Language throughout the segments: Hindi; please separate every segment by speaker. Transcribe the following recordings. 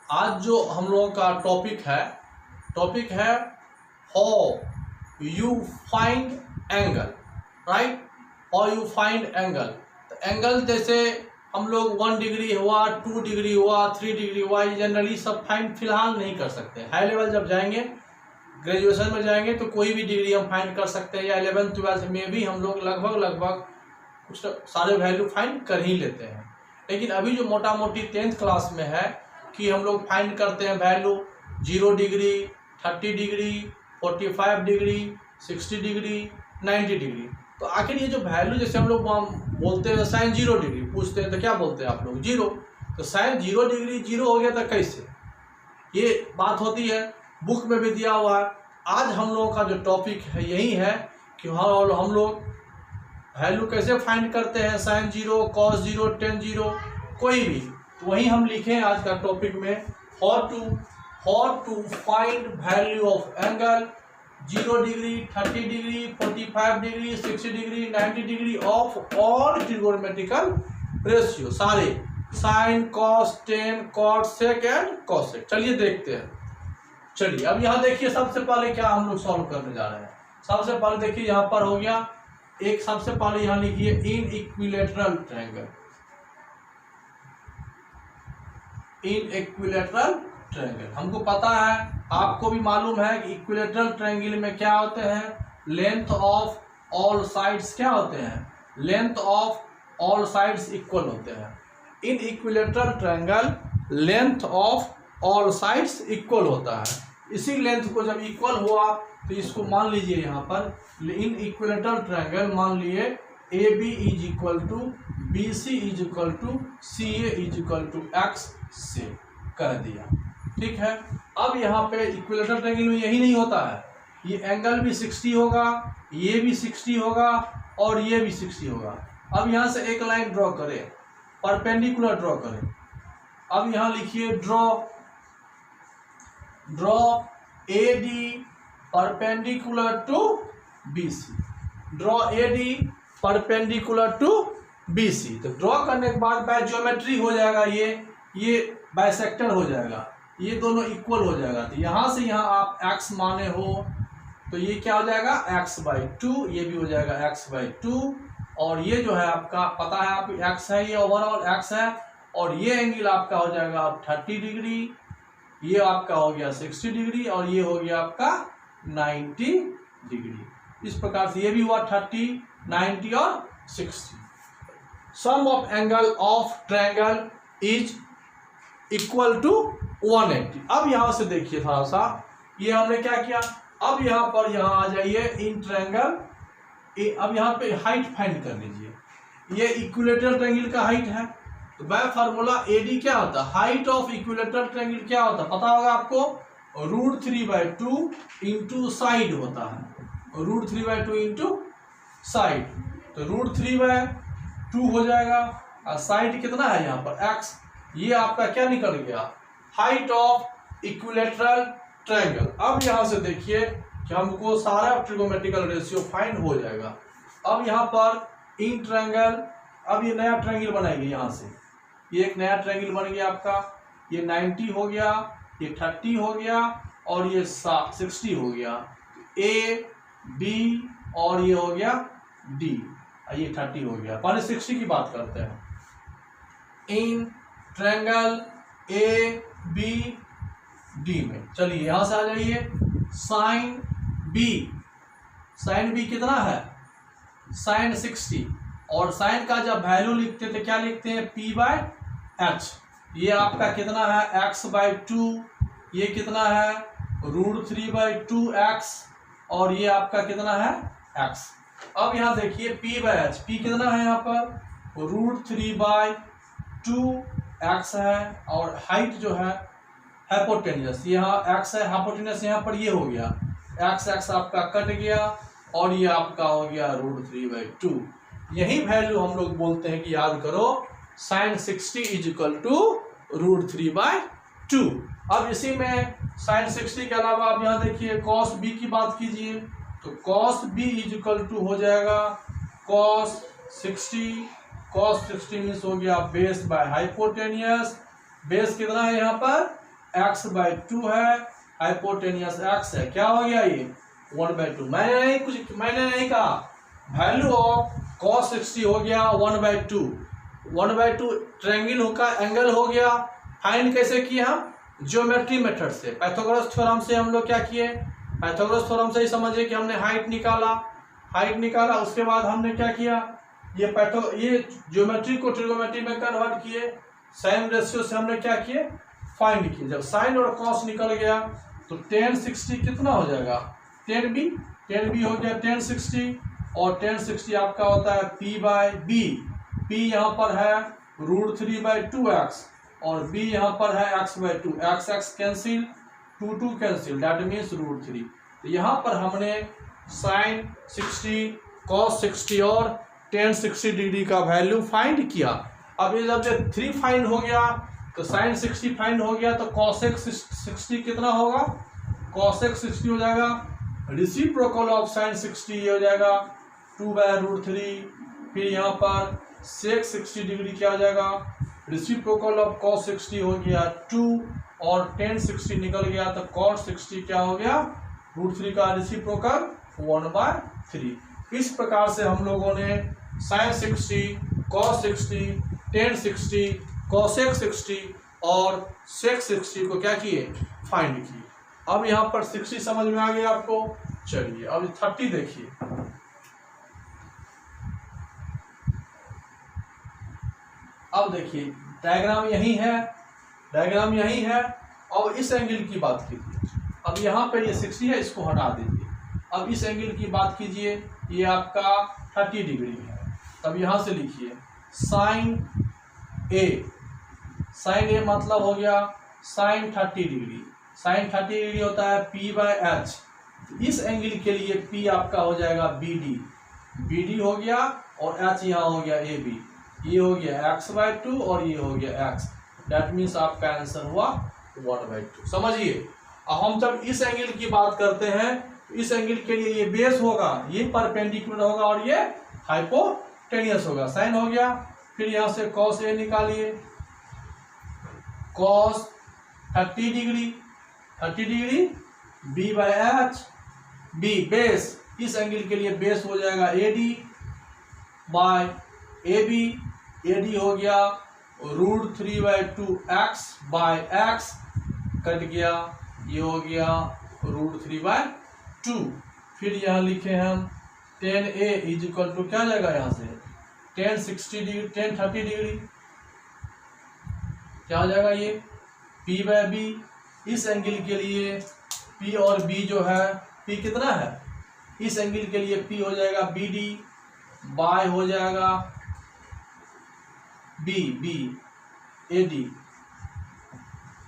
Speaker 1: आज जो हम लोगों का टॉपिक है how you find angle, right. How you find angle. तो एंगल जैसे हम लोग 1 डिग्री हुआ, 2 डिग्री हुआ, 3 डिग्री हुआ, ये जनरली सब फाइंड फिलहाल नहीं कर सकते। हाई लेवल जब जाएंगे, ग्रेजुएशन में जाएंगे तो कोई भी डिग्री हम फाइंड कर सकते हैं, या 11th 12th में भी हम लोग लगभग कुछ सारे वैल्यू फाइंड कर ही लेते हैं। लेकिन अभी जो मोटा मोटी 10th क्लास में है कि हम लोग फाइंड करते हैं value 0 degree, 30 degree, 45 degree, 60 degree, 90 degree. तो आखिर ये जो वैल्यू जैसे हम लोग बोलते हैं साइन 0 डिग्री, पूछते हैं तो क्या बोलते हैं आप लोग 0। तो साइन 0 डिग्री 0 हो गया था कैसे, ये बात होती है, बुक में भी दिया हुआ है। आज हम लोगों का जो टॉपिक है यही है कि हम लोग वैल्यू कैसे फाइंड करते हैं, साइन 0, कॉस 0, टेन 0, कोई भी। तो वही हम लिखें आज का टॉपिक में, how to find value of angle 0 degree, 30 degree, 45 degree, 60 degree, 90 degree of all trigonometrical ratio, सारे sine, cos, tan, cot, sec and cosec. चलिए देखते हैं। चलिए अब यहाँ देखिए, सबसे पहले क्या हम लोग सॉल्व करने जा रहे हैं। सबसे पहले देखिए यहाँ पर हो गया एक, सबसे पहले यहाँ लिखिए इन इक्विलेटरल ट्रायंगल। इन इक्विलेटरल ट्रायंगल हमको पता है, आपको भी मालूम है कि इक्विलेटरल ट्रायंगल में क्या होते हैं, लेंथ ऑफ ऑल साइड्स क्या होते हैं, length of all sides equal होते हैं। इन equilateral triangle length of all sides equal होता है। इसी लेंथ को जब इक्वल हुआ तो इसको मान लीजिए यहाँ पर इन इक्विलेटरल ट्रायंगल मान लिए A B is equal to B C is equal to C A is equal to X से कह दिया, ठीक है। अब यहाँ पे इक्विलेटरल ट्रायंगल में यही नहीं होता है, ये एंगल भी 60 होगा, ये भी 60 होगा और ये भी 60 होगा। अब यहाँ से एक लाइन ड्रॉ करें, परपेंडिकुलर ड्रॉ करें। अब यहाँ लिखिए draw A D perpendicular to B C, draw A D perpendicular to B C. तो ड्रॉ करने के बाद बाय ज्योमेट्री हो जाएगा, ये बाइसेक्टर हो जाएगा, ये दोनों इक्वल हो जाएगा। तो यहाँ से यहाँ आप x माने हो तो ये क्या हो जाएगा x/2, ये भी हो जाएगा x/2, और ये जो है आपका पता है आप x है, ये ओवरऑल x है, और ये एंगल आपका हो जाएगा आप 30 डिग्री, ये आपका हो गया 60 डिग्री, और ये हो गया आपका 90 डिग्री। इस प्रकार से ये भी हुआ 30, 90 और 60। Sum of angle of triangle is equal to 180। अब यहां से देखिए थोड़ा सा, ये हमने क्या किया, अब यहां पर यहाँ आ जाइए इन ट्रायंगल, अब यहाँ पे हाइट फाइंड कर लीजिए। ये इक्विलेटरल ट्रायंगल का हाइट है, तो बाय फार्मूला एडी क्या होता है, हाइट ऑफ इक्विलेटरल ट्रायंगल क्या होता है पता होगा आपको, √3/2 इंटू साइड होता है, √3/2 इंटू साइड। तो √3/2 हो जाएगा, और साइड कितना है यहाँ पर x, ये आपका क्या निकल गया, हाइट ऑफ इक्विलेटरल ट्रायंगल। अब यहाँ से देखिए कि हमको सारा ट्रिगोनोमेट्रिकल रेशियो फाइंड हो जाएगा। अब यहाँ पर इन ट्रायंगल, अब ये नया ट्रायंगल बनाएंगे, यहाँ से ये एक नया ट्रायंगल बन गया आपका, ये 90 हो गया, ये 30 हो गया, और ये 60 हो गया, ए बी और ये हो गया डी, ये 30 हो गया। पहले 60 की बात करते हैं। In triangle A B D में चलिए यहां से आ जाइए, साइन बी कितना है, साइन 60, और साइन का जब वैल्यू लिखते थे क्या लिखते हैं p/h, ये आपका कितना है x/2, ये कितना है √3/2x, और ये आपका कितना है x। अब यहाँ देखिए p/h, p कितना है यहाँ पर √3/2x है, और हाइट जो है हाइपोटेन्यूस, यहाँ x है, हाइपोटेन्यूस यहाँ पर ये हो गया x आपका कट गया, और ये आपका हो गया √3/2। यही वैल्यू हम लोग बोलते हैं कि याद करो साइन 60 इज इक्वल टू √3/2। अब इसी में साइन 60 के अलावा आप यहाँ देखिए कॉस बी की बात कीजिए, तो cos B is equal to हो जाएगा कॉस 60 cos 60 मीन्स हो गया बेस बाय हाइपोटेनियस। बेस कितना है यहाँ पर x बाय 2 है, हाइपोटेनियस x है, क्या हो गया ये 1/2। मैंने नहीं कहा, वैल्यू ऑफ cos 60 हो गया 1/2। 1/2 ट्रायंगल का एंगल हो गया। फाइंड कैसे किए हम, ज्योमेट्री मेथड से, पाइथागोरस थ्योरम से हम लोग क्या किए, पाइथागोरस थ्योरम से ही समझिए कि हमने हाइट निकाला, उसके बाद हमने क्या किया, ये ज्योमेट्री को ट्रिगोमेट्री में कन्वर्ट किए, साइन रेशियो से हमने क्या किए फाइंड किए। जब साइन और कॉस निकल गया तो tan 60 कितना हो जाएगा 10b हो गया tan 60, और tan 60 आपका होता है p/b। p यहाँ पर है √3/2x और b यहाँ पर है x/2। x cancel, 2 cancel, that means √3। तो यहाँ पर हमने साइन 60, कॉस 60 और tan 60 डिग्री का वैल्यू फाइंड किया। अब ये जब 3 फाइंड हो गया तो साइन 60 फाइंड हो गया, तो cosec 60 कितना होगा, cosec 60 हो जाएगा रेसिप्रोकल ऑफ साइन 60, ये हो जाएगा 2/√3। फिर यहाँ पर sec 60 डिग्री क्या हो जाएगा, रेसिप्रोकल ऑफ cos 60 हो गया 2, और tan 60 निकल गया तो cos 60 क्या हो गया √3 का रेसिप्रोकल 1/3। इस प्रकार से हम लोगों ने साइन 60, cos 60, tan 60, cosec 60 और sec 60 को क्या किए फाइंड किए। अब यहाँ पर 60 समझ में आ गया आपको। चलिए अब 30 देखिए। अब देखिए डायग्राम यही है। अब इस एंगल की बात कीजिए। अब यहाँ पर ये 60 है, इसको हटा दीजिए। अब इस एंगल की बात कीजिए, ये आपका 30 डिग्री है। तब यहाँ से लिखिए साइन ए मतलब हो गया साइन 30 डिग्री। साइन 30 डिग्री होता है p/h। इस एंगल के लिए p आपका हो जाएगा BD हो गया, और h यहाँ हो गया AB। ये हो गया x/2 और ये हो गया x, दैट मीन्स आपका आंसर हुआ 1/2। समझिए, अब हम जब इस एंगल की बात करते हैं, इस एंगल के लिए ये बेस होगा, ये परपेंडिकुलर होगा और ये हाइपोटेनियस होगा। साइन हो गया, फिर यहाँ से cos A निकालिए, cos 30 degree b/h, b base, इस एंगल के लिए बेस हो जाएगा AD/AB। AD हो गया √3/2x/x, कट गया, ये हो गया √3/2। फिर यहाँ लिखे हम tan A इक्वल टू क्या जाएगा, यहाँ से tan 30 डिग्री क्या हो जाएगा, ये p/b। इस एंगल के लिए p और b जो है, p कितना है, इस एंगल के लिए p हो जाएगा BD, बाय हो जाएगा b AD,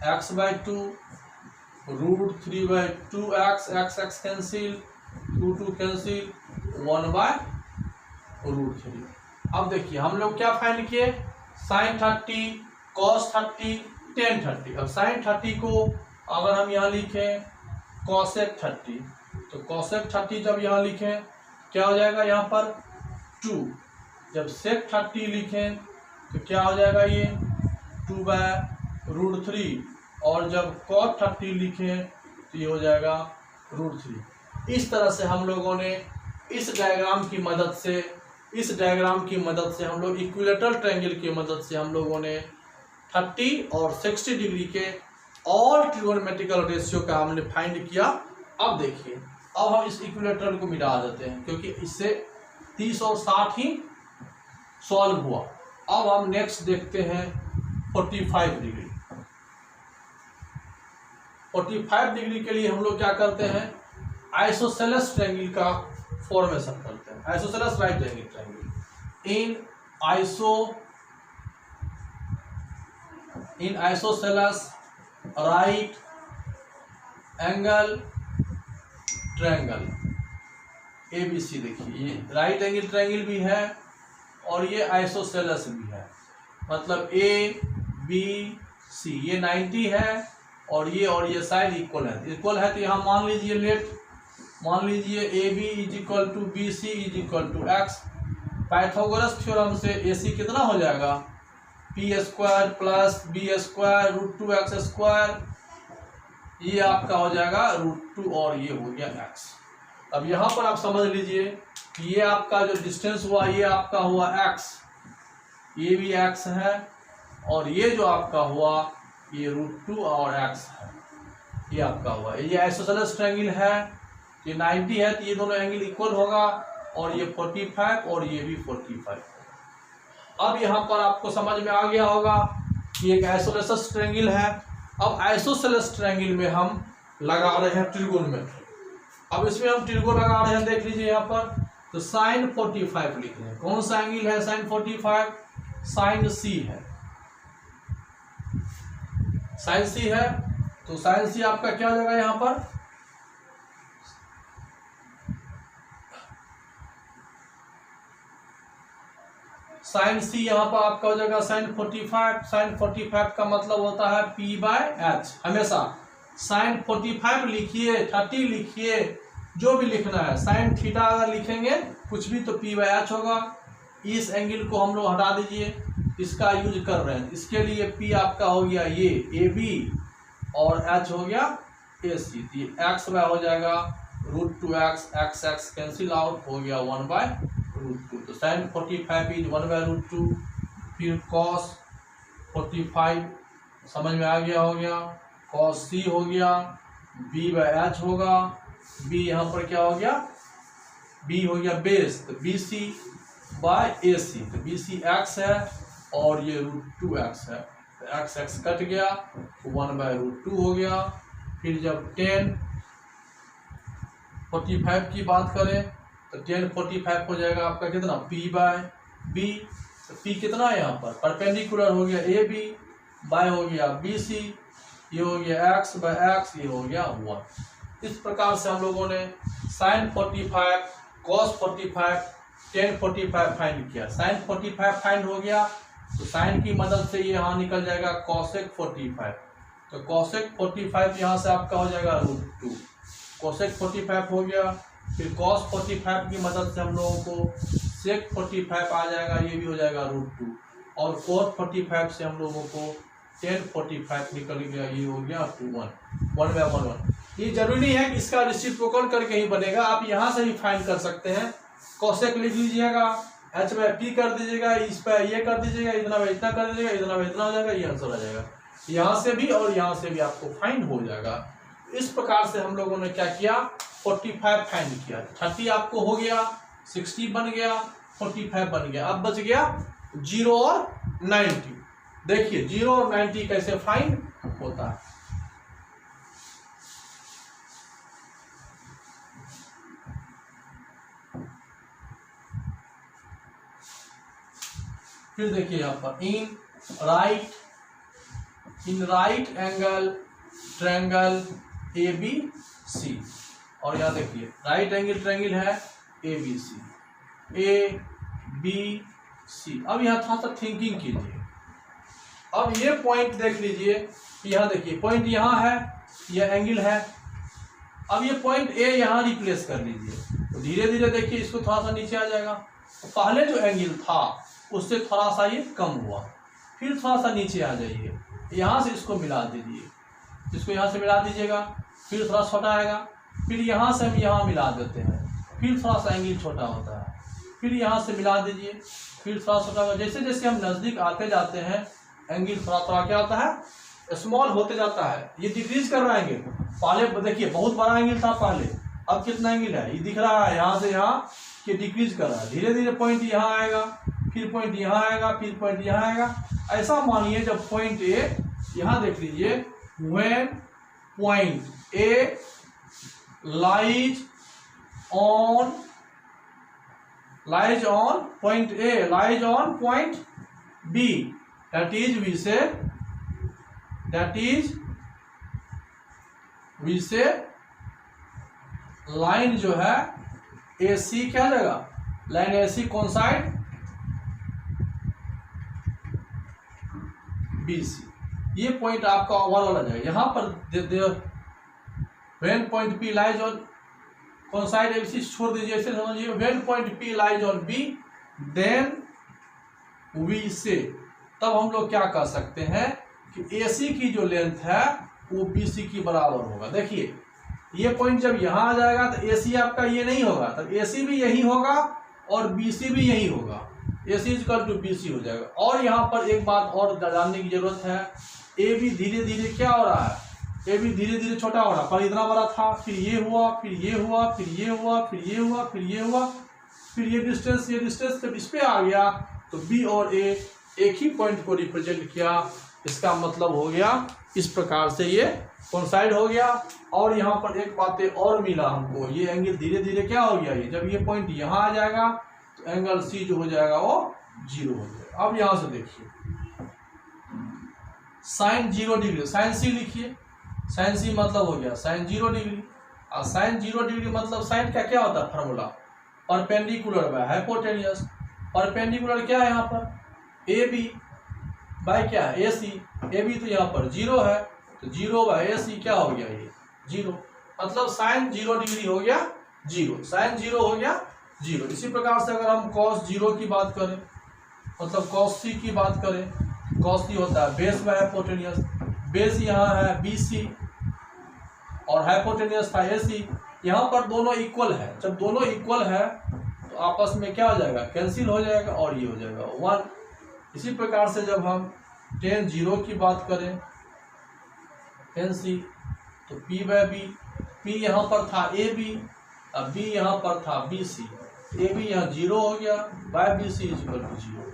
Speaker 1: x/2 √3/2x, x cancel, 2 cancel, 1/√3। अब देखिए हम लोग क्या फाइंड किए, साइन 30, cos 30, tan 30। अब साइन 30 को अगर हम यहाँ लिखें cosec 30, तो cosec 30 जब यहाँ लिखें क्या हो जाएगा, यहाँ पर 2। जब sec 30 लिखें तो क्या हो जाएगा, ये 2/√3, और जब cot 30 लिखें तो ये हो जाएगा √3। इस तरह से हम लोगों ने इस डायग्राम की मदद से हम लोग इक्विलेटरल ट्रायंगल की मदद से हम लोगों ने 30 और 60 डिग्री के और ट्रिगोनोमेट्रिकल रेशियो का हमने फाइंड किया। अब देखिए, अब हम इस इक्विलेटरल को मिटा देते हैं, क्योंकि इससे 30 और 60 ही सॉल्व हुआ। अब हम नेक्स्ट देखते हैं 45 डिग्री। 45 डिग्री के लिए हम लोग क्या करते हैं, आइसोसेलेस ट्रायंगल का फॉर्मेशन करते हैं। Isosceles right angle triangle in isosceles right angle triangle ABC। देखिए ये राइट एंगल ट्रायंगल भी है और ये आइसोसेलेस भी है, मतलब ABC ये 90 है और ये साइड इक्वल है तो यहाँ मान लीजिए AB is equal to BC is equal to X। Pythagoras theorem से AC कितना हो जाएगा, p² प्लस b² √2x², ये आपका हो जाएगा √2 और ये हो गया x। अब यहाँ पर आप समझ लीजिए कि ये आपका जो डिस्टेंस हुआ ये आपका हुआ x, ये भी x है, और ये जो आपका हुआ ये √2 और x है, ये आपका हुआ। ये आइसोसेलेस ट्रायंगल है, ये 90 है, तो ये दोनों एंगल इक्वल होगा, और ये 45 और ये भी 45। अब यहाँ पर आपको समझ में आ गया होगा कि एक आइसोसेलेस ट्रायंगल है। अब आइसोसेलेस ट्रायंगल में हम लगा रहे हैं ट्रिगोनोमेट्री। अब इसमें हम ट्रिगो लगा रहे हैं, देख लीजिए यहाँ पर, तो sin 45 लिख रहे हैं। कौन सा एंगल है sin 45? sin C है, sin C है, तो sin C आपका क्या हो जाएगा यहाँ पर, sin C यहाँ पर आपका हो जाएगा sin 45। sin 45 का मतलब होता है p/h। हमेशा sin 45 लिखिए, 30 लिखिए, जो भी लिखना है। sin थीटा अगर लिखेंगे कुछ भी तो p/h होगा। इस एंगल को हम लोग हटा दीजिए, इसका यूज कर रहे हैं, इसके लिए p आपका हो गया ये AB और h हो गया AC। तो ये x हो जाएगा √2x, x कैंसिल आउट हो गया 1/√2। तो sin 45 इज 1/√2। फिर cos 45 समझ में आ गया, हो गया cos C हो गया, b/h होगा, b यहाँ पर क्या हो गया, b हो गया बेस, तो BC/AC, तो BC x है और ये √2x है, तो x कट गया, 1/√2 हो गया। फिर जब 10 45 की बात करें तो 10 45 हो जाएगा आपका कितना, p/b। तो p कितना है यहाँ पर, परपेंडिकुलर हो गया AB, बाय हो गया BC, ये हो गया x/x, ये हो गया 1। इस प्रकार से हम लोगों ने sin 45, cos 45, tan 45 फाइंड किया। sin 45 फाइंड हो गया, तो sin की मदद से ये यहाँ निकल जाएगा cosec 45, तो cosec 45 यहाँ से आपका हो जाएगा √2, cosec 45 हो गया। फिर cos 45 की मदद से हम लोगों को sec 45 आ जाएगा, ये भी हो जाएगा √2, और cos 45 से हम लोगों को tan 45 निकल गया, ये हो गया 1/1। ये जरूरी नहीं है कि इसका रेसिप्रोकल करके ही बनेगा, आप यहाँ से ही फाइंड कर सकते हैं। cosec लिख लीजिएगा, h/p कर दीजिएगा, इस पर ये कर दीजिएगा, इतना इतना कर दीजिएगा, इतना इतना हो जाएगा, ये आंसर आ जाएगा। यहाँ से भी और यहाँ से भी आपको फाइंड हो जाएगा। इस प्रकार से हम लोगों ने क्या किया, 45 फाइंड किया, 30 आपको हो गया, 60 बन गया, 45 बन गया। अब बच गया 0 और 90। देखिए 0 और 90 कैसे फाइंड होता है। फिर देखिए यहाँ पर in right angle triangle ABC, और यहाँ देखिए राइट एंगल ट्रायंगल है ABC, ABC। अब यहाँ थोड़ा सा थिंकिंग कीजिए। अब ये पॉइंट देख लीजिए, यहाँ देखिए पॉइंट यहाँ है, यह एंगल है। अब ये पॉइंट A यहाँ रिप्लेस कर लीजिए, तो धीरे धीरे देखिए इसको थोड़ा सा नीचे आ जाएगा। तो पहले जो एंगल था उससे थोड़ा सा ये कम हुआ, फिर थोड़ा सा नीचे आ जाइए, यहाँ से इसको मिला दीजिए, इसको यहाँ से मिला दीजिएगा, फिर थोड़ा छोटा आएगा, फिर यहाँ से हम यहाँ मिला देते हैं, फिर थोड़ा सा एंगल छोटा होता है, फिर यहाँ से मिला दीजिए, फिर थोड़ा छोटा होगा। जैसे जैसे हम नज़दीक आते जाते हैं एंगल थोड़ा थोड़ा क्या होता है, स्मॉल होते जाता है। ये डिक्रीज कर रहा है एंगल, पहले देखिए बहुत बड़ा एंगल था पहले, अब कितना एंगल है ये दिख रहा है, यहाँ से यहाँ कि डिक्रीज कर रहा है। धीरे धीरे पॉइंट यहाँ आएगा, फिर पॉइंट यहाँ आएगा, फिर पॉइंट यहाँ आएगा। ऐसा मानिए जब पॉइंट A यहाँ देख लीजिए, when point A lies on point A, lies on point B, that is we say line जो है AC क्या जगह, लाइन AC कौन साइड, BC। ये पॉइंट आपका ओवर वाला जाएगा। यहाँ पर when point P lies on कौन साइड ABC छोड़ दीजिए, ऐसे समझिए when point P lies on B then we say, तब हम लोग क्या कह सकते हैं कि AC की जो लेंथ है वो BC की बराबर होगा। देखिए ये पॉइंट जब यहाँ आ जाएगा तो AC आपका ये नहीं होगा, तब AC भी यही होगा और BC भी यही होगा, AC इक्वल टू BC हो जाएगा। और यहाँ पर एक बात और जानने की जरूरत है, AB धीरे धीरे क्या हो रहा है, AB धीरे धीरे छोटा हो रहा है, पर इतना बड़ा था, फिर ये हुआ, फिर ये हुआ, फिर ये हुआ, फिर ये हुआ, फिर ये हुआ, फिर ये डिस्टेंस जब इस पे आ गया तो B और A एक ही पॉइंट को रिप्रेजेंट किया। इसका मतलब हो गया इस प्रकार से ये कोइंसाइड हो गया। और यहाँ पर एक बातें और मिला हमको, ये एंगल धीरे धीरे क्या हो गया, ये जब ये पॉइंट यहाँ आ जाएगा तो एंगल C जो हो जाएगा वो 0 हो जाएगा। अब यहाँ से देखिए साइन 0 डिग्री, साइन C लिखिए, साइन C मतलब हो गया साइन 0 डिग्री। और साइन 0 डिग्री मतलब साइन का क्या होता है formula, perpendicular by hypotenuse. Perpendicular क्या है यहाँ पर, AB बाय क्या है AC, AB तो यहाँ पर 0 है तो 0 बाय AC क्या हो गया ये 0, मतलब साइन 0 डिग्री हो गया 0, साइन 0 हो गया 0। इसी प्रकार से अगर हम cos 0 की बात करें, मतलब cos C की बात करें, cos C होता है बेस बाय हाइपोटेन्यूस, बेस यहाँ है BC और हाइपोटेन्यूस था AC। यहाँ पर दोनों इक्वल है, जब दोनों इक्वल है तो आपस में क्या हो जाएगा, कैंसिल हो जाएगा और ये हो जाएगा 1। इसी प्रकार से जब हम tan 0 की बात करें tan C तो P बाय B, P यहाँ पर था AB, अब B यहाँ पर था BC, AB यहाँ 0 हो गया, बाय BC इक्वल टू 0।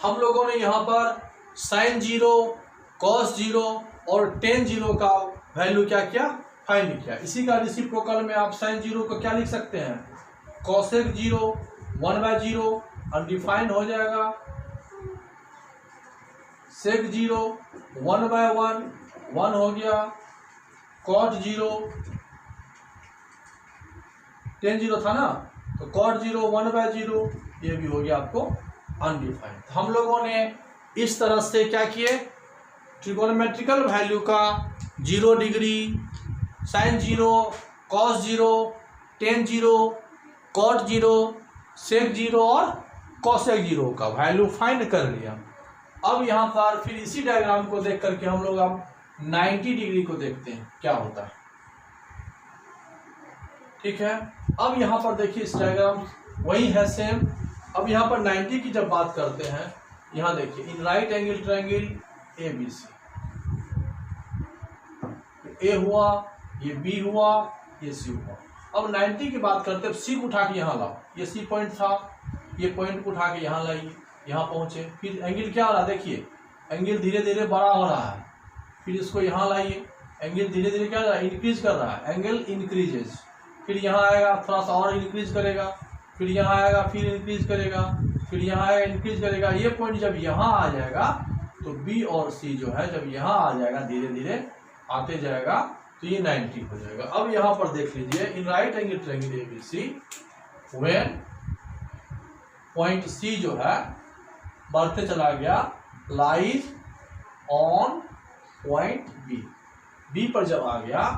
Speaker 1: हम लोगों ने यहाँ पर साइन 0, cos 0 और tan 0 का वैल्यू क्या किया, फाइंड किया। इसी का रेसिप्रोकल में आप साइन 0 को क्या लिख सकते हैं, cosec 0 1/0 अनडिफाइंड हो जाएगा, sec 0 1/1 1 हो गया, cot 0 tan 0 था ना तो cot 0 1/0 ये भी हो गया आपको अनडिफाइंड। हम लोगों ने इस तरह से क्या किए, ट्रिगोनोमेट्रिकल वैल्यू का 0 degree, sign 0, cos 0, tan 0, cot 0, sec 0 और cosec 0 का वैल्यू फाइंड कर लिया। अब यहाँ पर फिर इसी डायग्राम को देख करके हम लोग अब 90 डिग्री को देखते हैं क्या होता है। ठीक है, अब यहाँ पर देखिए इस डायग्राम वही है सेम। अब यहाँ पर 90 की जब बात करते हैं, यहाँ देखिए in right angle triangle ABC, A हुआ, ये B हुआ, ये C हुआ। अब 90 की बात करते हैं, C को उठा के यहाँ लाओ, ये C पॉइंट था, ये पॉइंट को उठा के यहाँ लाइए, यहाँ पहुँचे, फिर एंगल क्या हो रहा है, देखिए एंगल धीरे धीरे बड़ा हो रहा है, फिर इसको यहाँ लाइए, एंगल धीरे धीरे क्या हो रहा है, इंक्रीज कर रहा है, एंगल इंक्रीजेज, फिर यहाँ आएगा थोड़ा सा और इंक्रीज करेगा, फिर यहाँ आएगा फिर इंक्रीज करेगा, फिर यहाँ आएगा इंक्रीज करेगा। ये पॉइंट जब यहाँ आ जाएगा तो B और C जो है जब यहाँ आ जाएगा धीरे धीरे आते जाएगा तो ये 90 हो जाएगा। अब यहाँ पर देख लीजिए in right angle triangle ABC when point C जो है बढ़ते चला गया लाइज ऑन पॉइंट B पर जब आ गया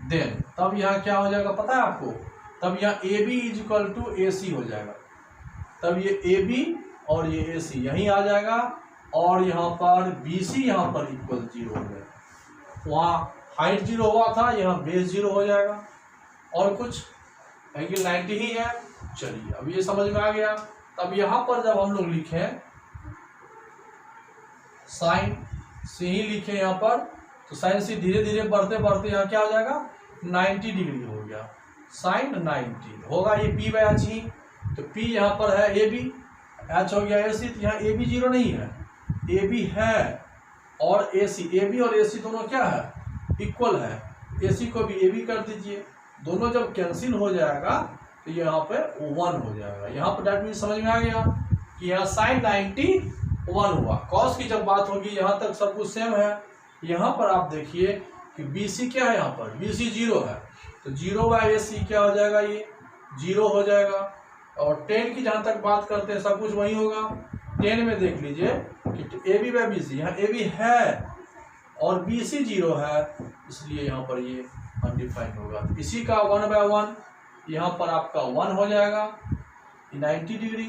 Speaker 1: देन तब यहाँ क्या हो जाएगा पता है आपको, तब यहाँ AB is equal to AC हो जाएगा, तब ये AB और ये AC यहीं आ जाएगा और यहाँ पर BC यहाँ पर इक्वल 0 हो जाएगा। वहाँ हाइट 0 हुआ था, यहाँ बेस 0 हो जाएगा और कुछ एंगल 90 ही है। चलिए अब ये समझ में आ गया। तब यहाँ पर जब हम लोग लिखें साइन C ही लिखे यहाँ पर तो साइन C धीरे धीरे बढ़ते बढ़ते यहाँ क्या हो जाएगा 90 डिग्री हो गया, साइन 90 होगा ये P बाय H ही, तो P यहाँ पर है AB, H हो गया AC, तो यहाँ AB 0 नहीं है, AB है और AC, AB और AC दोनों क्या है इक्वल है, AC को भी AB कर दीजिए, दोनों जब कैंसिल हो जाएगा तो यहाँ पे 1 हो जाएगा। यहाँ पर डेट मीन समझ में आ गया कि यहाँ साइन 91 हुआ। कॉस की जब बात होगी यहाँ तक सब कुछ सेम है। यहाँ पर आप देखिए कि BC क्या है, यहाँ पर BC 0 है तो 0 बाय AC क्या हो जाएगा, ये 0 हो जाएगा। और 10 की जहाँ तक बात करते हैं सब कुछ वही होगा। 10 में देख लीजिए कि AB बाय BC, यहाँ AB है और BC 0 है, इसलिए यहाँ पर ये अनडिफाइंड होगा। इसी का 1/1 यहाँ पर आपका 1 हो जाएगा, 90 डिग्री,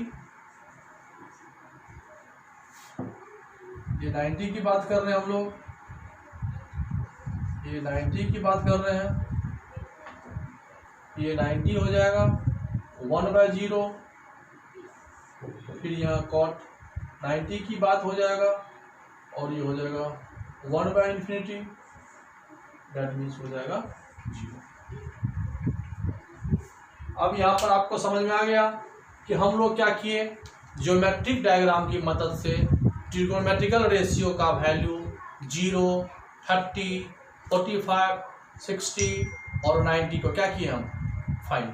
Speaker 1: ये 90 की बात कर रहे हैं हम लोग, ये 90 की बात कर रहे हैं, ये 90 हो जाएगा, 1/0, फिर यहाँ cot 90 की बात हो जाएगा और ये हो जाएगा 1/∞, दैट मीन्स हो जाएगा 0। अब यहाँ पर आपको समझ में आ गया कि हम लोग क्या किए, ज्योमेट्रिक डायग्राम की मदद से ट्रिगोनोमेट्रिकल रेशियो का वैल्यू 0, 30, 45, 60 और 90 को क्या किए हम फाइंड